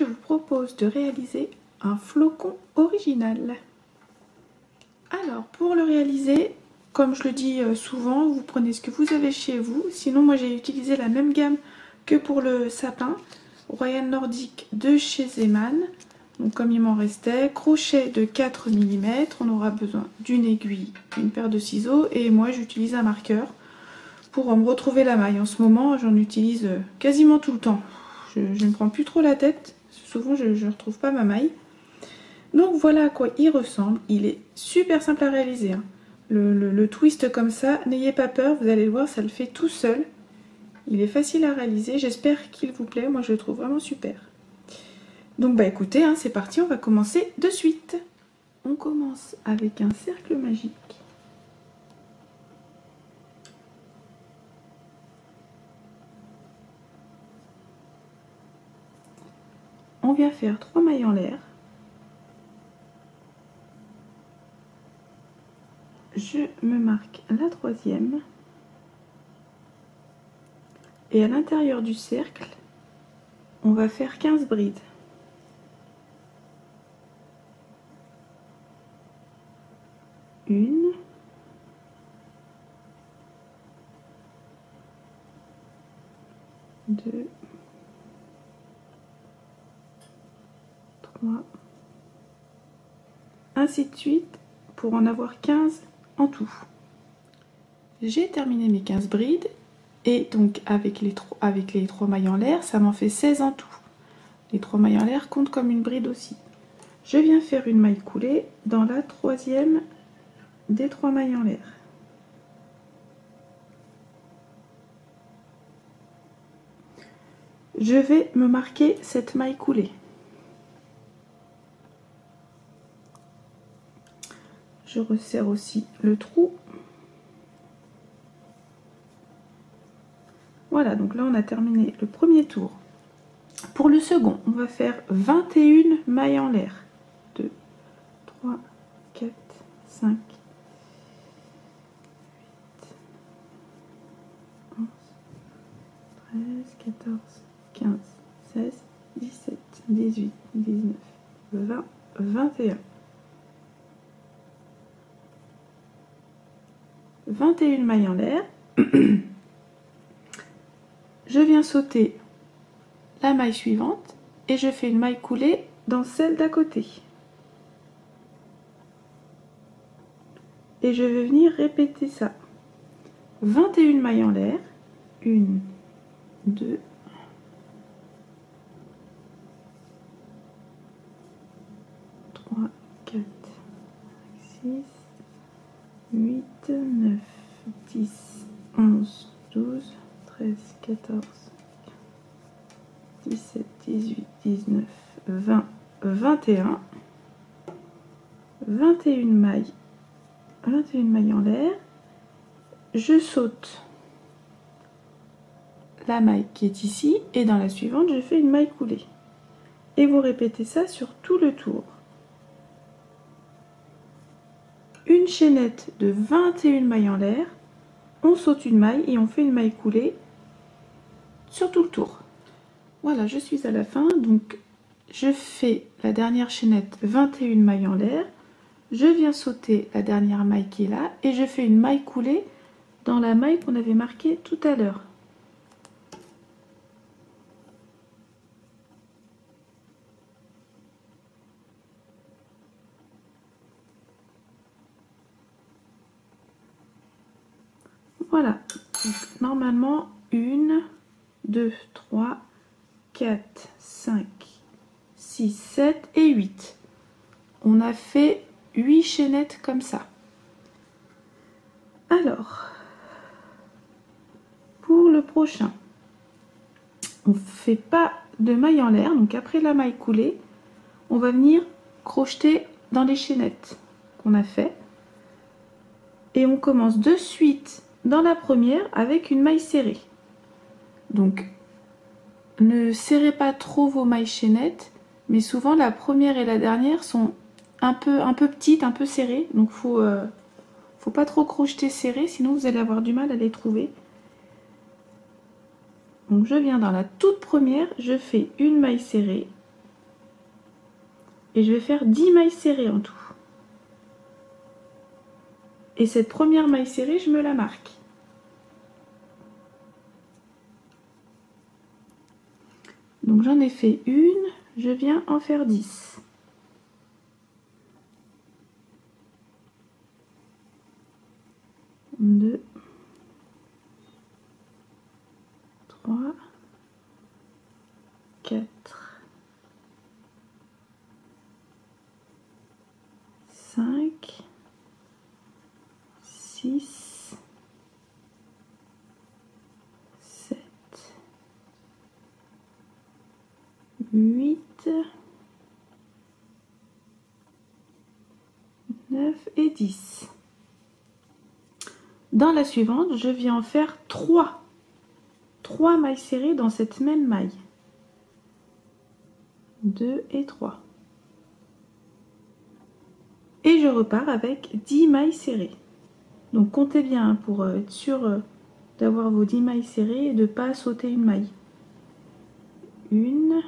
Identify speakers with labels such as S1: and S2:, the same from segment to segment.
S1: vous propose de réaliser un flocon original. Alors pour le réaliser, comme je le dis souvent, vous prenez ce que vous avez chez vous. Sinon moi j'ai utilisé la même gamme que pour le sapin, Royal Nordic de chez Zeman. Donc comme il m'en restait, crochet de 4 mm, on aura besoin d'une aiguille, une paire de ciseaux et moi j'utilise un marqueur pour me retrouver la maille. En ce moment j'en utilise quasiment tout le temps. Je ne prends plus trop la tête, souvent je ne retrouve pas ma maille. Donc voilà à quoi il ressemble, il est super simple à réaliser. Hein. Le twist comme ça, n'ayez pas peur, vous allez le voir, ça le fait tout seul. Il est facile à réaliser, j'espère qu'il vous plaît, moi je le trouve vraiment super. Donc bah écoutez, hein, c'est parti, on va commencer de suite. On commence avec un cercle magique. On vient faire 3 mailles en l'air. Je me marque la troisième. Et à l'intérieur du cercle, on va faire 15 brides. Une, deux, trois, ainsi de suite pour en avoir 15 en tout. J'ai terminé mes 15 brides et donc avec les 3 mailles en l'air, ça m'en fait 16 en tout. Les 3 mailles en l'air comptent comme une bride aussi. Je viens faire une maille coulée dans la troisième des 3 mailles en l'air. Je vais me marquer cette maille coulée. Je resserre aussi le trou. Voilà, donc là on a terminé le premier tour. Pour le second, on va faire 21 mailles en l'air. 2, 3, 4, 5, 8, 11, 13, 14, 15, 16, 17, 18, 19, 20, 21. 21 mailles en l'air. Je viens sauter la maille suivante et je fais une maille coulée dans celle d'à côté. Et je vais venir répéter ça. 21 mailles en l'air. 1, 2, 3, 4, 5, 6, 8, 9, 10, 11, 12, 13, 14, 17, 18, 19, 20, 21. 21 mailles en l'air. Je saute la maille qui est ici et dans la suivante, je fais une maille coulée. Et vous répétez ça sur tout le tour. Une chaînette de 21 mailles en l'air, on saute une maille et on fait une maille coulée sur tout le tour. Voilà, je suis à la fin, donc je fais la dernière chaînette 21 mailles en l'air, je viens sauter la dernière maille qui est là et je fais une maille coulée dans la maille qu'on avait marquée tout à l'heure. Voilà, donc, normalement 1, 2, 3, 4, 5, 6, 7 et 8. On a fait 8 chaînettes comme ça. Alors, pour le prochain, on ne fait pas de maille en l'air. Donc après la maille coulée, on va venir crocheter dans les chaînettes qu'on a fait. Et on commence de suite dans la première avec une maille serrée. Donc ne serrez pas trop vos mailles chaînettes, mais souvent la première et la dernière sont un peu petites, un peu serrées. Donc faut pas trop crocheter serré, sinon vous allez avoir du mal à les trouver. Donc je viens dans la toute première, je fais une maille serrée et je vais faire 10 mailles serrées en tout. Et cette première maille serrée, je me la marque. Donc j'en ai fait une, je viens en faire 10. Deux, 3, 4, 5, 6, 7, 8, 9 et 10. Dans la suivante, je viens en faire 3 mailles serrées dans cette même maille. 2 et 3. Et je repars avec 10 mailles serrées. Donc comptez bien pour être sûr d'avoir vos 10 mailles serrées et de ne pas sauter une maille. 1,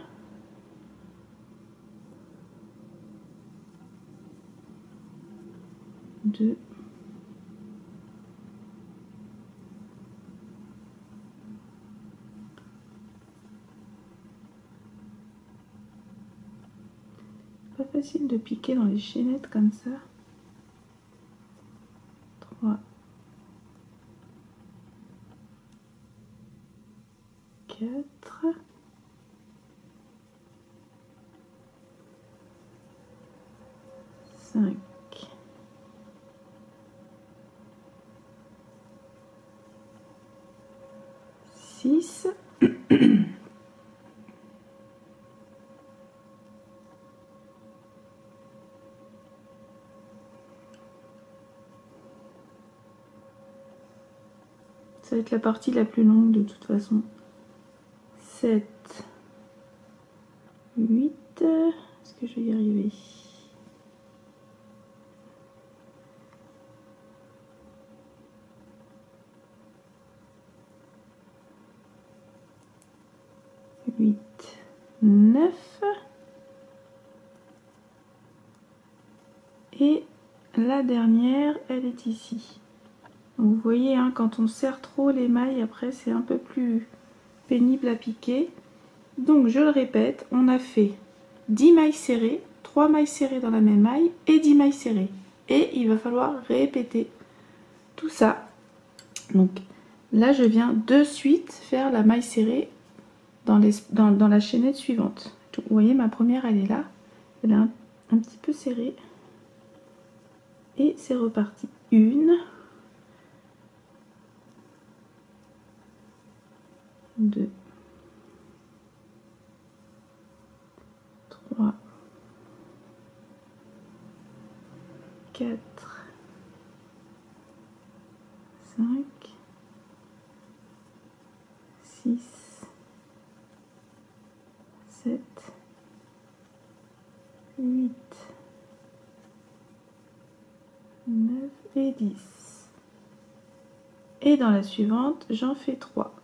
S1: 2, 'Pas facile de piquer dans les chaînettes comme ça. 3, 4, 5, 6, ça va être la partie la plus longue de toute façon. 7, 8, est-ce que je vais y arriver? 8, 9 et la dernière, elle est ici. Donc vous voyez, hein, quand on serre trop les mailles, après c'est un peu plus pénible à piquer. Donc je le répète, on a fait 10 mailles serrées, 3 mailles serrées dans la même maille et 10 mailles serrées. Et il va falloir répéter tout ça. Donc là je viens de suite faire la maille serrée dans la chaînette suivante. Vous voyez, ma première elle est là, elle est un petit peu serrée. Et c'est reparti. 1, 2, 3, 4, 5, 6, 7, 8, 9 et 10. Et dans la suivante, j'en fais 3.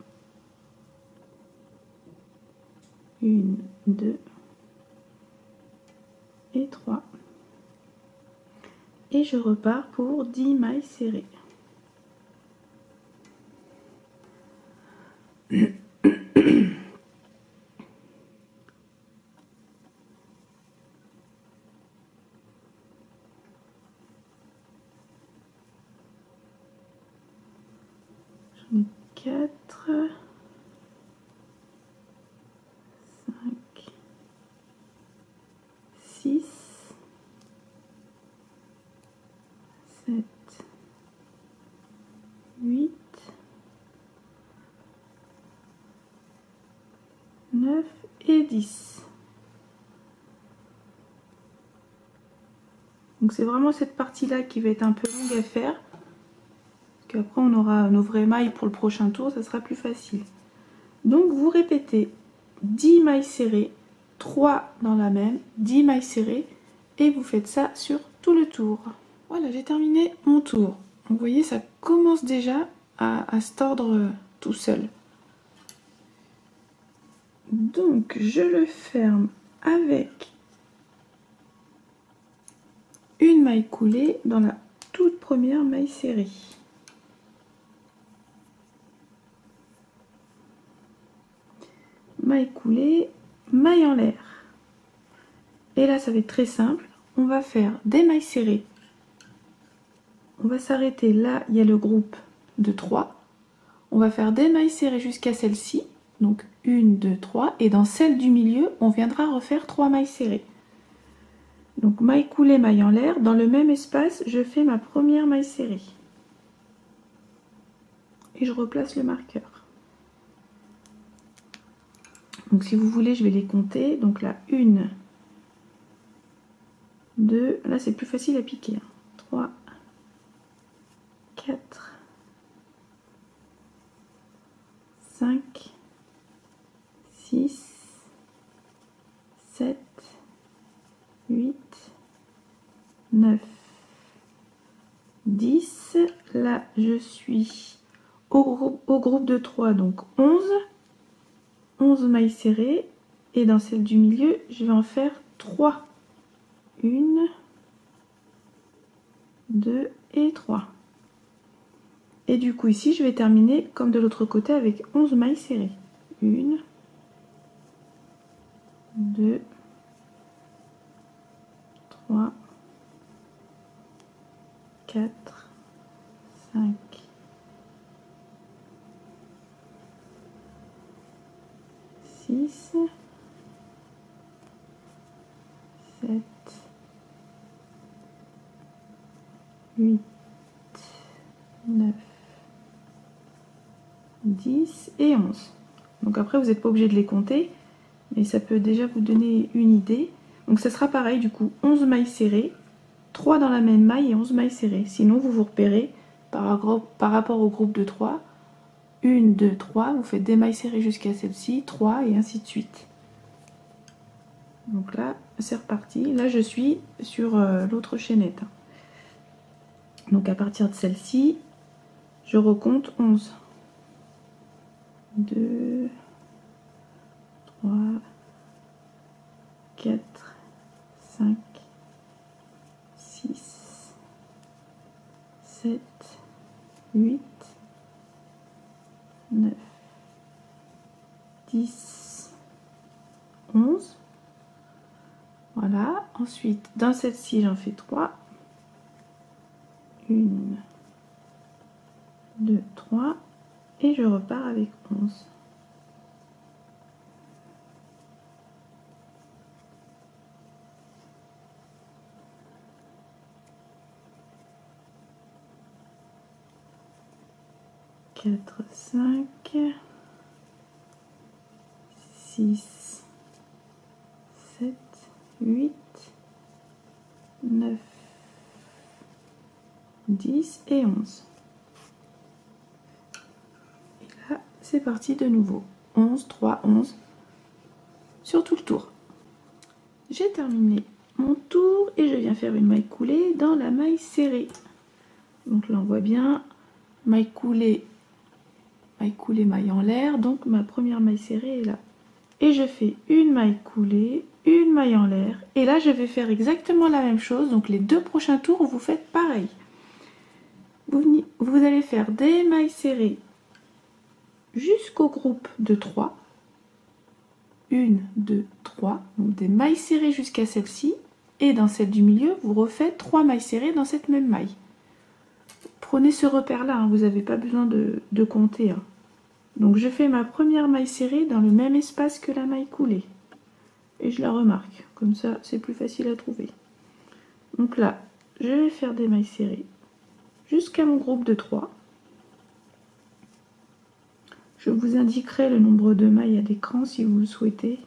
S1: 1, 2 et 3. Et je repars pour 10 mailles serrées. J'en ai 4, 5, 6, 7, 8, 9 et 10. Donc c'est vraiment cette partie-là qui va être un peu longue à faire. Parce qu'après on aura nos vraies mailles pour le prochain tour, ça sera plus facile. Donc vous répétez 10 mailles serrées, 3 dans la même, 10 mailles serrées, et vous faites ça sur tout le tour. Voilà, j'ai terminé mon tour. Donc, vous voyez, ça commence déjà à se tordre tout seul. Donc je le ferme avec une maille coulée dans la toute première maille serrée. Maille coulée, maille en l'air. Et là, ça va être très simple. On va faire des mailles serrées. On va s'arrêter là, il y a le groupe de 3. On va faire des mailles serrées jusqu'à celle-ci. Donc 1, 2, 3. Et dans celle du milieu, on viendra refaire 3 mailles serrées. Donc maille coulée, maille en l'air. Dans le même espace, je fais ma première maille serrée. Et je replace le marqueur. Donc si vous voulez, je vais les compter. Donc là, 1, 2, là c'est plus facile à piquer. 3, 4, 5, 6, 7, 8, 9, 10. Là, je suis au groupe de 3, donc 11 mailles serrées. Et dans celle du milieu, je vais en faire 3. 1, 2 et 3. Et du coup, ici, je vais terminer comme de l'autre côté avec 11 mailles serrées. 1, 2, 3, 4, 5, 6, 7, 8, 9, 10 et 11. Donc après, vous n'êtes pas obligé de les compter, mais ça peut déjà vous donner une idée. Donc ça sera pareil, du coup, 11 mailles serrées, 3 dans la même maille et 11 mailles serrées. Sinon, vous vous repérez par rapport au groupe de 3. 1, 2, 3, vous faites des mailles serrées jusqu'à celle-ci, 3 et ainsi de suite. Donc là, c'est reparti. Là, je suis sur l'autre chaînette. Donc à partir de celle-ci, je recompte 11. 2, 3, 4, 5, 6, 7, 8, 9, 10, 11. Voilà. Ensuite, dans celle-ci, j'en fais 3. 1, 2, 3. Et je repars avec 11. Quatre, 5, 6, 7, 8, 9, 10 et 11. Et là, c'est parti de nouveau. 11, 3, 11 sur tout le tour. J'ai terminé mon tour et je viens faire une maille coulée dans la maille serrée. Donc là, on voit bien maille coulée, maille en l'air. Donc ma première maille serrée est là. Et je fais une maille coulée, une maille en l'air. Et là, je vais faire exactement la même chose. Donc les deux prochains tours, vous faites pareil. Vous allez faire des mailles serrées jusqu'au groupe de 3. 1, 2, 3. Donc des mailles serrées jusqu'à celle-ci. Et dans celle du milieu, vous refaites 3 mailles serrées dans cette même maille. Prenez ce repère-là, hein, vous n'avez pas besoin de compter. Hein. Donc je fais ma première maille serrée dans le même espace que la maille coulée. Et je la remarque, comme ça c'est plus facile à trouver. Donc là, je vais faire des mailles serrées jusqu'à mon groupe de 3. Je vous indiquerai le nombre de mailles à l'écran si vous le souhaitez.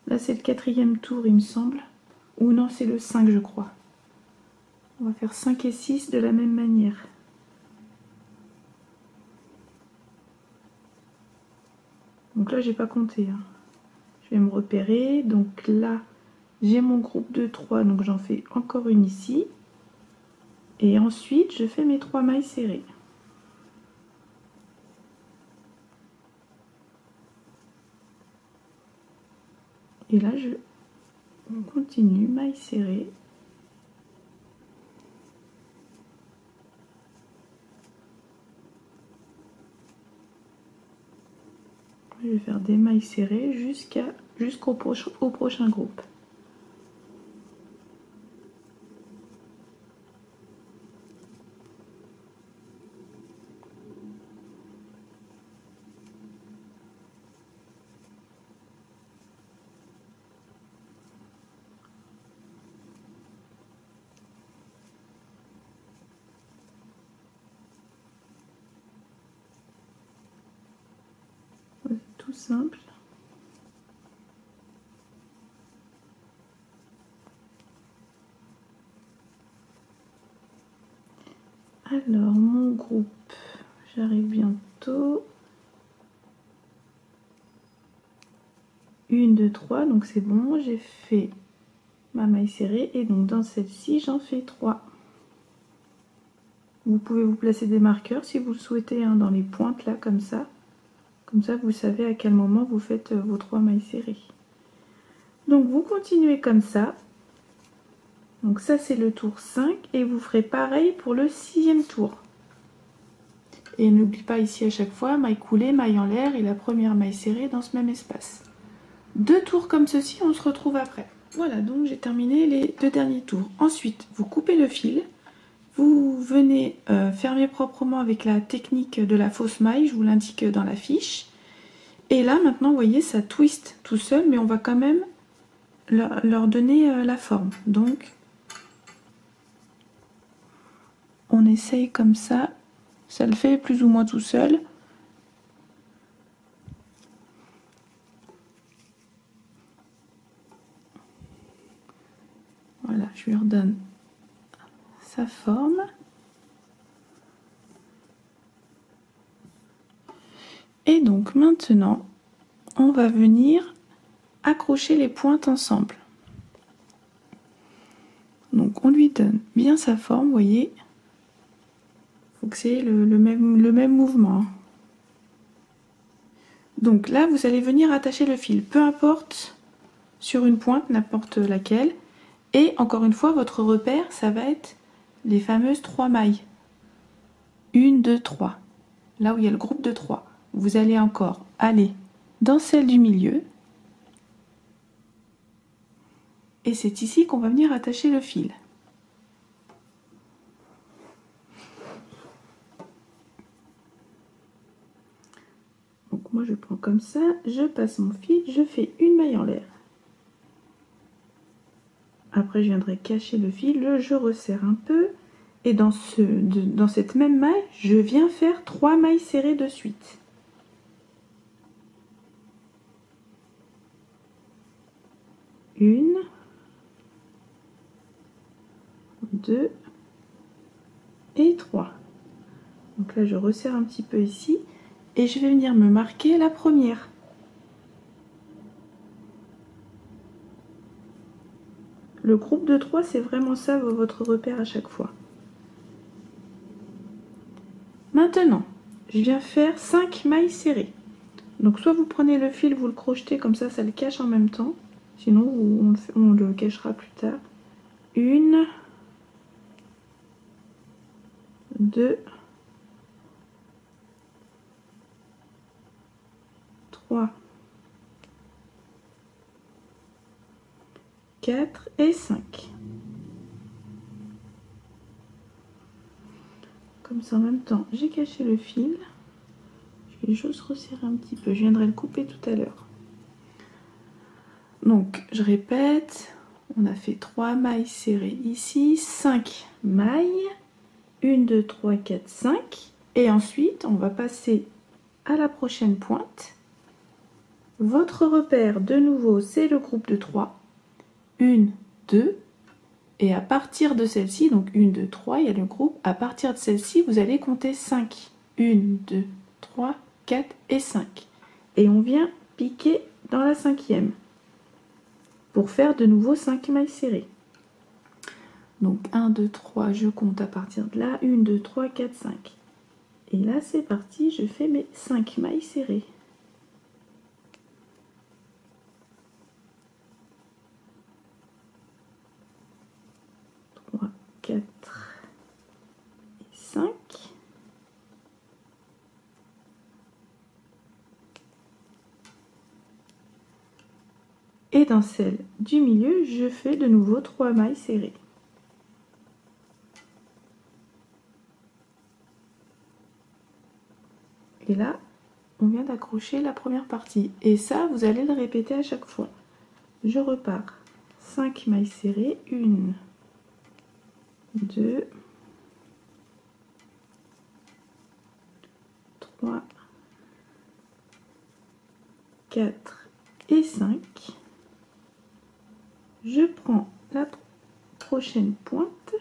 S1: Là c'est le 4e tour il me semble. Ou non, c'est le 5 je crois. On va faire 5 et 6 de la même manière. Donc là, j'ai pas compté. Hein. Je vais me repérer. Donc là, j'ai mon groupe de 3. Donc j'en fais encore une ici. Et ensuite, je fais mes 3 mailles serrées. Et là, On continue, maille serrée. Je vais faire des mailles serrées jusqu'au prochain groupe. Tout simple. Alors, mon groupe, j'arrive bientôt. 1, 2, 3, donc c'est bon, j'ai fait ma maille serrée et donc dans celle-ci, j'en fais 3. Vous pouvez vous placer des marqueurs si vous le souhaitez, hein, dans les pointes là, comme ça. Comme ça, vous savez à quel moment vous faites vos 3 mailles serrées. Donc, vous continuez comme ça. Donc ça, c'est le tour 5 et vous ferez pareil pour le 6e tour. Et n'oublie pas ici à chaque fois, maille coulée, maille en l'air et la première maille serrée dans ce même espace. 2 tours comme ceci, on se retrouve après. Voilà, donc j'ai terminé les 2 derniers tours. Ensuite, vous coupez le fil. Vous venez fermer proprement avec la technique de la fausse maille, je vous l'indique dans la fiche. Et là, maintenant, vous voyez, ça twist tout seul, mais on va quand même leur donner la forme. Donc, on essaye comme ça. Ça le fait plus ou moins tout seul. Voilà, je lui redonne sa forme. Et donc maintenant, on va venir accrocher les pointes ensemble. Donc on lui donne bien sa forme, vous voyez. Il faut que c'est le même mouvement. Donc là, vous allez venir attacher le fil, peu importe sur une pointe, n'importe laquelle. Et encore une fois, votre repère, ça va être les fameuses 3 mailles. 1, 2, 3. Là où il y a le groupe de 3. Vous allez encore aller dans celle du milieu. Et c'est ici qu'on va venir attacher le fil. Donc moi je prends comme ça, je passe mon fil, je fais une maille en l'air. Après je viendrai cacher le fil, je resserre un peu. Et dans cette même maille, je viens faire 3 mailles serrées de suite. Une, 2 et 3. Donc là je resserre un petit peu ici et je vais venir me marquer la première. Le groupe de 3, c'est vraiment ça votre repère à chaque fois. Maintenant, je viens faire 5 mailles serrées. Donc soit vous prenez le fil, vous le crochetez comme ça, ça le cache en même temps. Sinon, on le cachera plus tard. 1, 2, 3, 4 et 5. Comme ça en même temps, j'ai caché le fil. Je vais juste resserrer un petit peu. Je viendrai le couper tout à l'heure. Donc, je répète, on a fait 3 mailles serrées ici, 5 mailles. 1, 2, 3, 4, 5. Et ensuite, on va passer à la prochaine pointe. Votre repère, de nouveau, c'est le groupe de 3. 1, 2. Et à partir de celle-ci, donc 1, 2, 3, il y a le groupe. À partir de celle-ci, vous allez compter 5. 1, 2, 3, 4 et 5. Et on vient piquer dans la 5e. Pour faire de nouveau 5 mailles serrées. Donc 1, 2, 3, je compte à partir de là. 1, 2, 3, 4, 5. Et là, c'est parti, je fais mes 5 mailles serrées. Et dans celle du milieu, je fais de nouveau 3 mailles serrées. Et là, on vient d'accrocher la première partie. Et ça, vous allez le répéter à chaque fois. Je repars. 5 mailles serrées. 1, 2, 3, 4 et 5. Je prends la prochaine pointe.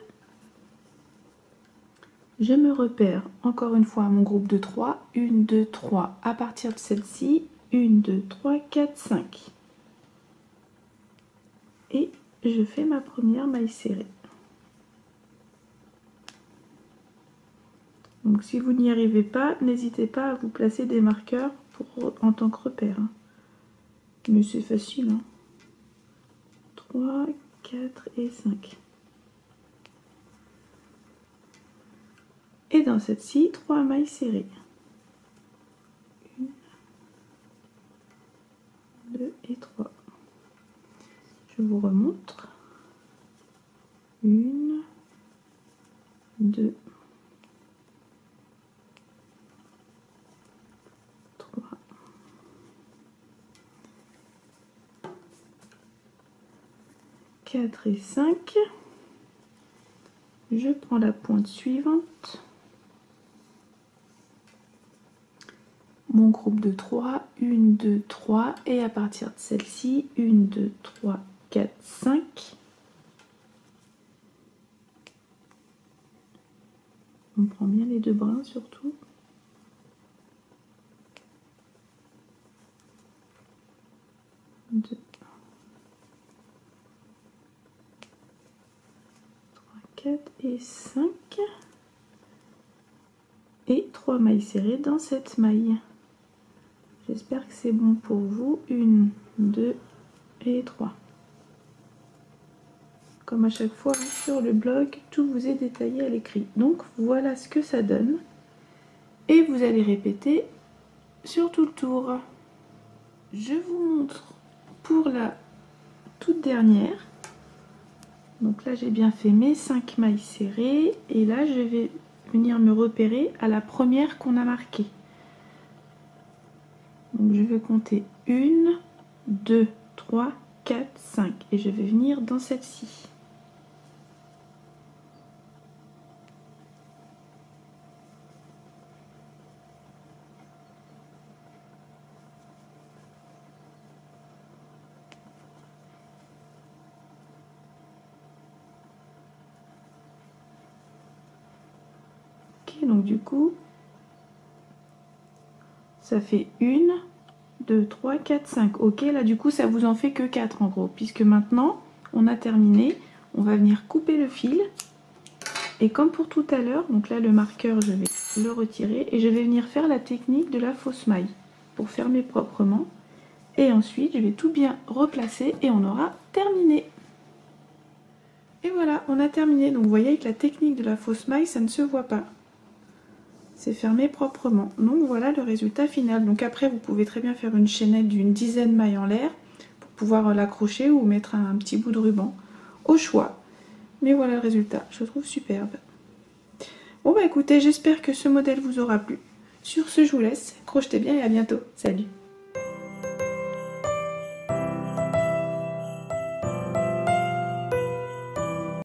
S1: Je me repère encore une fois à mon groupe de 3. 1, 2, 3. À partir de celle-ci, 1, 2, 3, 4, 5. Et je fais ma première maille serrée. Donc si vous n'y arrivez pas, n'hésitez pas à vous placer des marqueurs en tant que repère. Mais c'est facile. 3, 4 et 5. Et dans cette-ci, 3 mailles serrées. 1, 2 et 3. Je vous remontre. 1, 2, 3, 4 et 5. Je prends la pointe suivante. Mon groupe de 3, 1, 2, 3, et à partir de celle-ci, 1, 2, 3, 4, 5. On prend bien les deux brins surtout. 2, 3, 4 et 5. Et 3 mailles serrées dans cette maille. J'espère que c'est bon pour vous. 1, 2 et 3. Comme à chaque fois sur le blog, tout vous est détaillé à l'écrit. Donc voilà ce que ça donne. Et vous allez répéter sur tout le tour. Je vous montre pour la toute dernière. Donc là j'ai bien fait mes 5 mailles serrées. Et là je vais venir me repérer à la première qu'on a marquée. Donc je vais compter 1, 2, 3, 4, 5 et je vais venir dans celle-ci. Ok, donc du coup, ça fait 1, 2, 3, 4, 5. Ok, là du coup ça vous en fait que 4 en gros, puisque maintenant on a terminé. On va venir couper le fil. Et comme pour tout à l'heure, donc là le marqueur je vais le retirer et je vais venir faire la technique de la fausse maille pour fermer proprement. Et ensuite je vais tout bien replacer et on aura terminé. Et voilà, on a terminé. Donc vous voyez avec la technique de la fausse maille, ça ne se voit pas. C'est fermé proprement. Donc voilà le résultat final. Donc après vous pouvez très bien faire une chaînette d'une dizaine de mailles en l'air pour pouvoir l'accrocher ou mettre un petit bout de ruban au choix. Mais voilà le résultat, je le trouve superbe. Bon bah écoutez, j'espère que ce modèle vous aura plu. Sur ce, je vous laisse, crochetez bien et à bientôt. Salut!